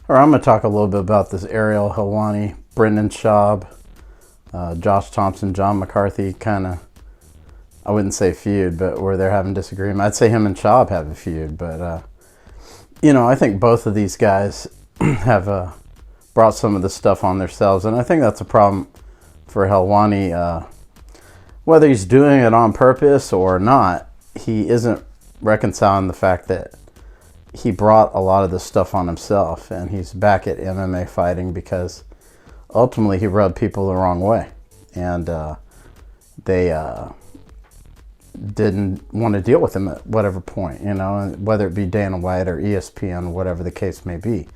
Or I'm going to talk a little bit about this Ariel, Helwani, Brendan Schaub, Josh Thompson, John McCarthy kind of, I wouldn't say feud, but where they're having disagreement. I'd say him and Schaub have a feud, but, I think both of these guys have brought some of this stuff on themselves, and I think that's a problem for Helwani. Whether he's doing it on purpose or not, he isn't reconciling the fact that he brought a lot of this stuff on himself, and he's back at MMA fighting because ultimately he rubbed people the wrong way, and they didn't want to deal with him at whatever point, whether it be Dana White or ESPN, whatever the case may be,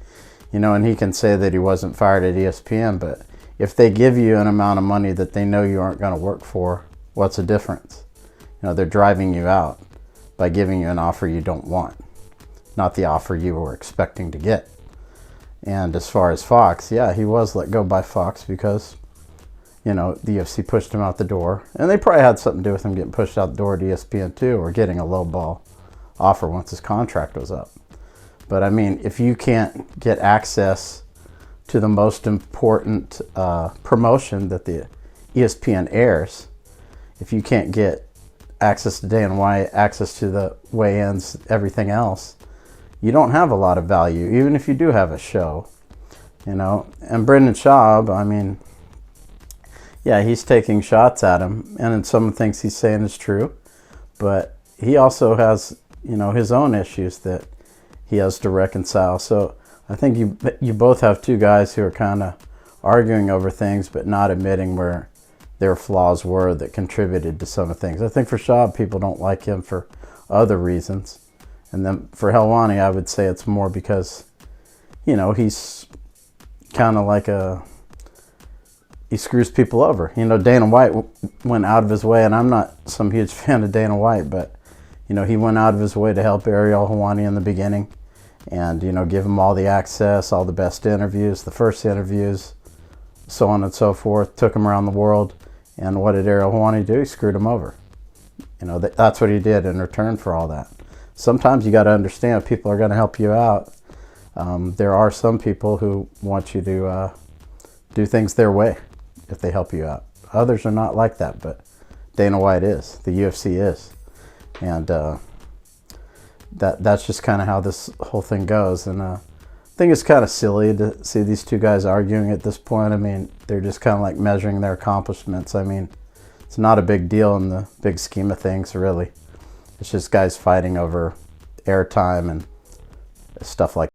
and he can say that he wasn't fired at ESPN, but if they give you an amount of money that they know you aren't going to work for, what's the difference? They're driving you out by giving you an offer you don't want, not the offer you were expecting to get. And as far as Fox, yeah, he was let go by Fox because, the UFC pushed him out the door. And they probably had something to do with him getting pushed out the door at ESPN too, or getting a low ball offer once his contract was up. But I mean, if you can't get access to the most important promotion that the ESPN airs, if you can't get access to Dana White, access to the weigh-ins, everything else, you don't have a lot of value, even if you do have a show, And Brendan Schaub, I mean, yeah, he's taking shots at him, and some of the things he's saying is true, but he also has, his own issues that he has to reconcile. So I think you both have two guys who are kind of arguing over things, but not admitting where their flaws were that contributed to some of the things. I think for Schaub, people don't like him for other reasons. And then for Helwani, I would say it's more because, he's kind of like he screws people over. Dana White went out of his way, and I'm not some huge fan of Dana White, but, he went out of his way to help Ariel Helwani in the beginning and, give him all the access, all the best interviews, the first interviews, so on and so forth, took him around the world. And what did Ariel Helwani do? He screwed him over. That's what he did in return for all that. Sometimes you got to understand if people are going to help you out. There are some people who want you to do things their way if they help you out. Others are not like that, but Dana White is. The UFC is. And that's just kind of how this whole thing goes. And I think it's kind of silly to see these two guys arguing at this point. I mean, they're just kind of like measuring their accomplishments. I mean, it's not a big deal in the big scheme of things, really. It's just guys fighting over airtime and stuff like that.